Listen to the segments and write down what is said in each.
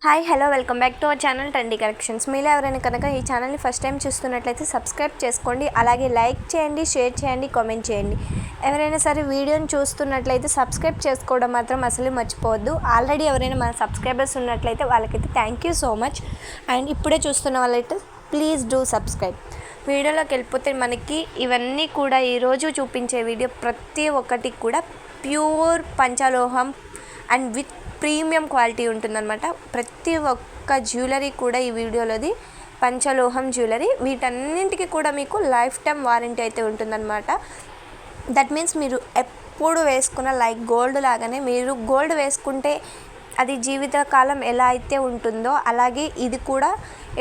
Hi hello welcome back to our channel trendy collections. మీలో ఎవరైనా కనుక ఈ ఛానల్ని ఫస్ట్ టైం చూస్తున్నట్లయితే సబ్స్క్రైబ్ చేసుకోండి, అలాగే లైక్ చేయండి, షేర్ చేయండి, కామెంట్ చేయండి. ఎవరైనా సరే వీడియోని చూస్తున్నట్లయితే సబ్స్క్రైబ్ చేసుకోవడం మాత్రం అసలు మర్చిపోవద్దు. ఆల్రెడీ ఎవరైనా మన సబ్స్క్రైబర్స్ ఉన్నట్లయితే వాళ్ళకైతే thank you so much. And ఇప్పుడే చూస్తున్న వాళ్ళైతే ప్లీజ్ డూ సబ్స్క్రైబ్. వీడియోలోకి వెళ్ళిపోతే మనకి ఇవన్నీ కూడా ఈరోజు చూపించే వీడియో ప్రతి ఒక్కటి కూడా ప్యూర్ పంచలోహం అండ్ విత్ ప్రీమియం క్వాలిటీ ఉంటుందన్నమాట. ప్రతి ఒక్క జ్యువెలరీ కూడా ఈ వీడియోలోది పంచలోహం జ్యువెలరీ. వీటన్నింటికి కూడా మీకు లైఫ్ టైం వారంటీ అయితే ఉంటుందన్నమాట. దట్ మీన్స్ మీరు ఎప్పుడు వేసుకున్న లైక్ గోల్డ్ లాగానే మీరు గోల్డ్ వేసుకుంటే అది జీవితకాలం ఎలా అయితే ఉంటుందో అలాగే ఇది కూడా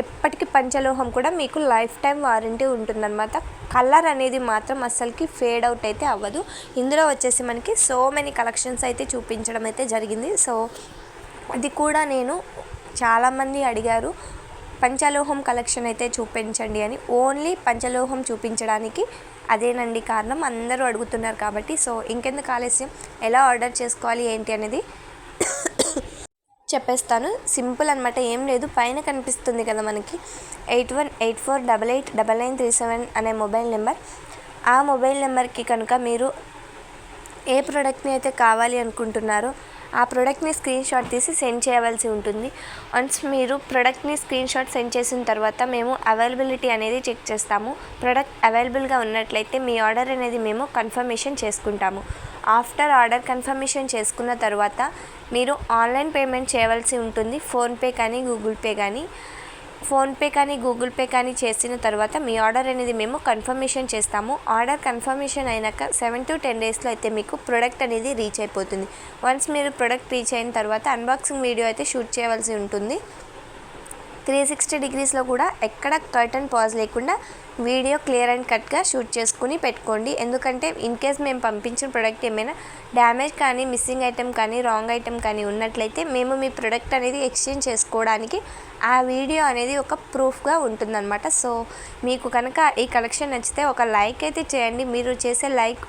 ఎప్పటికీ పంచలోహం కూడా మీకు లైఫ్ టైం వారంటీ ఉంటుందన్నమాట. కలర్ అనేది మాత్రం అస్సలకి ఫేడ్ అవుట్ అయితే అవ్వదు. ఇందులో వచ్చేసి మనకి సో మెనీ కలెక్షన్స్ అయితే చూపించడం అయితే జరిగింది. సో అది కూడా నేను చాలామంది అడిగారు పంచలోహం కలెక్షన్ అయితే చూపించండి అని. ఓన్లీ పంచలోహం చూపించడానికి అదేనండి కారణం, అందరూ అడుగుతున్నారు కాబట్టి. సో ఇంకెందుకు ఆలస్యం, ఎలా ఆర్డర్ చేసుకోవాలి ఏంటి అనేది చెప్పేస్తాను. సింపుల్ అనమాట, ఏం లేదు. పైన కనిపిస్తుంది కదా మనకి 8184889937 అనే మొబైల్ నెంబర్. ఆ మొబైల్ నెంబర్కి కనుక మీరు ఏ ప్రోడక్ట్ని అయితే కావాలి అనుకుంటున్నారో ఆ ప్రోడక్ట్ని స్క్రీన్ షాట్ తీసి సెండ్ చేయవలసి ఉంటుంది. వన్స్ మీరు ప్రోడక్ట్ని స్క్రీన్ షాట్ సెండ్ చేసిన తర్వాత మేము అవైలబిలిటీ అనేది చెక్ చేస్తాము. ప్రోడక్ట్ అవైలబుల్గా ఉన్నట్లయితే మీ ఆర్డర్ అనేది మేము కన్ఫర్మేషన్ చేసుకుంటాము. ఆఫ్టర్ ఆర్డర్ కన్ఫర్మేషన్ చేసుకున్న తర్వాత మీరు ఆన్లైన్ పేమెంట్ చేయవలసి ఉంటుంది. ఫోన్పే కానీ గూగుల్ పే కానీ చేసిన తర్వాత మీ ఆర్డర్ అనేది మేము కన్ఫర్మేషన్ చేస్తాము. ఆర్డర్ కన్ఫర్మేషన్ అయినాక 7 to 10 డేస్లో అయితే మీకు ప్రోడక్ట్ అనేది రీచ్ అయిపోతుంది. వన్స్ మీరు ప్రోడక్ట్ రీచ్ అయిన తర్వాత అన్బాక్సింగ్ వీడియో అయితే షూట్ చేయవలసి ఉంటుంది. 360 degreesలో కూడా ఎక్కడ కట్ అండ్ పాజ్ లేకుండా వీడియో క్లియర్ అండ్ కట్గా షూట్ చేసుకుని పెట్టుకోండి. ఎందుకంటే ఇన్ కేస్ మేము పంపించిన ప్రోడక్ట్ ఏమైనా డ్యామేజ్ కానీ, మిస్సింగ్ ఐటెం కానీ, రాంగ్ ఐటెం కానీ ఉన్నట్లయితే మేము మీ ప్రోడక్ట్ అనేది ఎక్స్చేంజ్ చేసుకోవడానికి ఆ వీడియో అనేది ఒక ప్రూఫ్గా ఉంటుందన్నమాట. సో మీకు కనుక ఈ కలెక్షన్ నచ్చితే ఒక లైక్ అయితే చేయండి. మీరు చేసే లైక్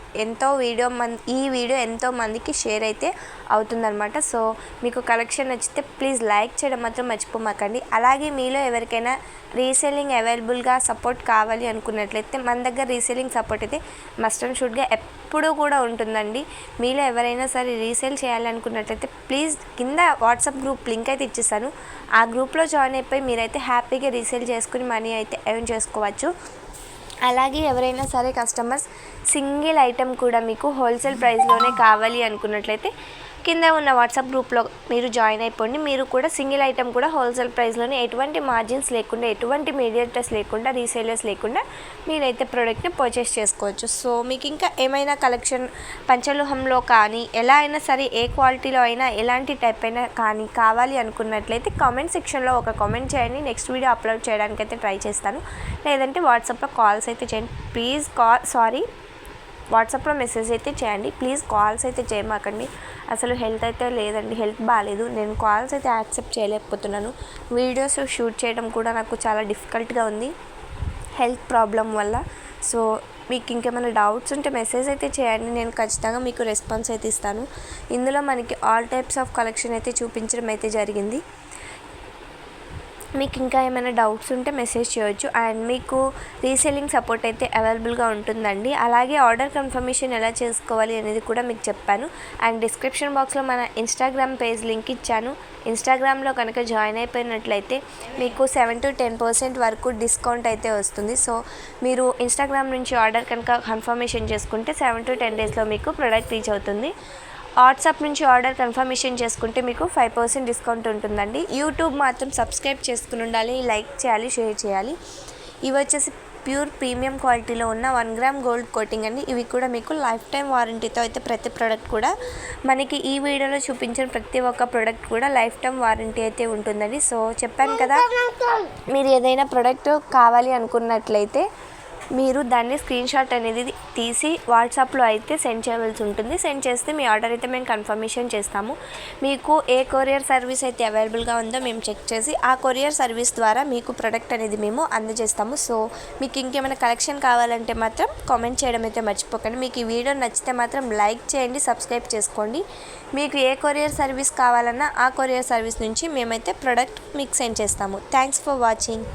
ఈ వీడియో ఎంతో మందికి షేర్ అయితే అవుతుందన్నమాట. సో మీకు కలెక్షన్ నచ్చితే ప్లీజ్ లైక్ చేయడం మాత్రం మర్చిపోమాకండి. అలాగే మీలో ఎవరికైనా రీసేలింగ్ అవైలబుల్గా సపోర్ట్ కావాలి అనుకున్నట్లయితే మన దగ్గర రీసేలింగ్ సపోర్ట్ అయితే మస్ట్ అండ్ షుడ్గా ఎప్పుడూ కూడా ఉంటుందండి. మీలో ఎవరైనా సరే రీసేల్ చేయాలనుకున్నట్లయితే ప్లీజ్ కింద వాట్సాప్ గ్రూప్ లింక్ అయితే ఇచ్చేస్తాను. ఆ గ్రూప్లో జాయిన్ అయిపోయి మీరైతే హ్యాపీగా రీసేల్ చేసుకుని మనీ అయితే ఎర్న్ చేసుకోవచ్చు. అలాగే ఎవరైనా సరే కస్టమర్స్ సింగిల్ ఐటెం కూడా మీకు హోల్సేల్ ప్రైస్లోనే కావాలి అనుకున్నట్లయితే కింద ఉన్న వాట్సాప్ గ్రూప్లో మీరు జాయిన్ అయిపోండి. మీరు కూడా సింగిల్ ఐటెం కూడా హోల్సేల్ ప్రైస్లోనే ఎటువంటి మార్జిన్స్ లేకుండా, ఎటువంటి మీడియేటర్స్ లేకుండా, రీసేలర్స్ లేకుండా మీరైతే ప్రోడక్ట్ని పర్చేస్ చేసుకోవచ్చు. సో మీకు ఇంకా ఏమైనా కలెక్షన్ పంచలోహంలో కానీ ఎలా అయినా సరే ఏ క్వాలిటీలో అయినా ఎలాంటి టైప్ అయినా కానీ కావాలి అనుకున్నట్లయితే కామెంట్ సెక్షన్లో ఒక కామెంట్ చేయండి. నెక్స్ట్ వీడియో అప్లోడ్ చేయడానికి అయితే ట్రై చేస్తాను. లేదంటే వాట్సాప్లో కాల్స్ అయితే చేయండి. వాట్సాప్లో మెసేజ్ అయితే చేయండి. ప్లీజ్ కాల్స్ అయితే చేయమాకండి. అసలు హెల్త్ అయితే లేదండి, హెల్త్ బాగాలేదు. నేను కాల్స్ అయితే యాక్సెప్ట్ చేయలేకపోతున్నాను. వీడియోస్ షూట్ చేయడం కూడా నాకు చాలా డిఫికల్ట్గా ఉంది హెల్త్ ప్రాబ్లం వల్ల. సో మీకు ఇంకేమైనా డౌట్స్ ఉంటే మెసేజ్ అయితే చేయండి. నేను ఖచ్చితంగా మీకు రెస్పాన్స్ అయితే ఇస్తాను. ఇందులో మనకి ఆల్ టైప్స్ ఆఫ్ కలెక్షన్ అయితే చూపించడం అయితే జరిగింది. మీకు ఇంకా ఏమైనా డౌట్స్ ఉంటే మెసేజ్ చేయొచ్చు. అండ్ మీకు రీసేలింగ్ సపోర్ట్ అయితే అవైలబుల్గా ఉంటుందండి. అలాగే ఆర్డర్ కన్ఫర్మేషన్ ఎలా చేసుకోవాలి అనేది కూడా మీకు చెప్పాను. అండ్ డిస్క్రిప్షన్ బాక్స్లో మన ఇన్స్టాగ్రామ్ పేజ్ లింక్ ఇచ్చాను. ఇన్స్టాగ్రామ్లో కనుక జాయిన్ అయిపోయినట్లయితే మీకు 7 to 10% వరకు డిస్కౌంట్ అయితే వస్తుంది. సో మీరు ఇన్స్టాగ్రామ్ నుంచి ఆర్డర్ కనుక కన్ఫర్మేషన్ చేసుకుంటే 7 to 10 డేస్లో మీకు ప్రోడక్ట్ రీచ్ అవుతుంది. వాట్సాప్ నుంచి ఆర్డర్ కన్ఫర్మేషన్ చేసుకుంటే మీకు 5% డిస్కౌంట్ ఉంటుందండి. యూట్యూబ్ మాత్రం సబ్స్క్రైబ్ చేసుకుని ఉండాలి, లైక్ చేయాలి, షేర్ చేయాలి. ఇవి వచ్చేసి ప్యూర్ ప్రీమియం క్వాలిటీలో ఉన్న 1 గ్రామ్ గోల్డ్ కోటింగ్ అండి. ఇవి కూడా మీకు లైఫ్ టైం వారంటీతో అయితే ప్రతి ప్రోడక్ట్ కూడా మనకి ఈ వీడియోలో చూపించిన ప్రతి ఒక్క ప్రోడక్ట్ కూడా లైఫ్ టైం వారంటీ అయితే ఉంటుందండి. సో చెప్పాను కదా, మీరు ఏదైనా ప్రోడక్ట్ కావాలి అనుకున్నట్లయితే మీరు దాన్ని స్క్రీన్ షాట్ అనేది తీసి వాట్సాప్లో అయితే సెండ్ చేయవలసి ఉంటుంది. సెండ్ చేస్తే మీ ఆర్డర్ అయితే మేము కన్ఫర్మేషన్ చేస్తాము. మీకు ఏ కొరియర్ సర్వీస్ అయితే అవైలబుల్గా ఉందో మేము చెక్ చేసి ఆ కొరియర్ సర్వీస్ ద్వారా మీకు ప్రొడక్ట్ అనేది మేము అందజేస్తాము. సో మీకు ఇంకేమైనా కలెక్షన్ కావాలంటే మాత్రం కామెంట్ చేయడం అయితే మర్చిపోకండి. మీకు ఈ వీడియో నచ్చితే మాత్రం లైక్ చేయండి, సబ్స్క్రైబ్ చేసుకోండి. మీకు ఏ కొరియర్ సర్వీస్ కావాలన్నా ఆ కొరియర్ సర్వీస్ నుంచి మేమైతే ప్రొడక్ట్ మీకు సెండ్ చేస్తాము. Thanks for watching.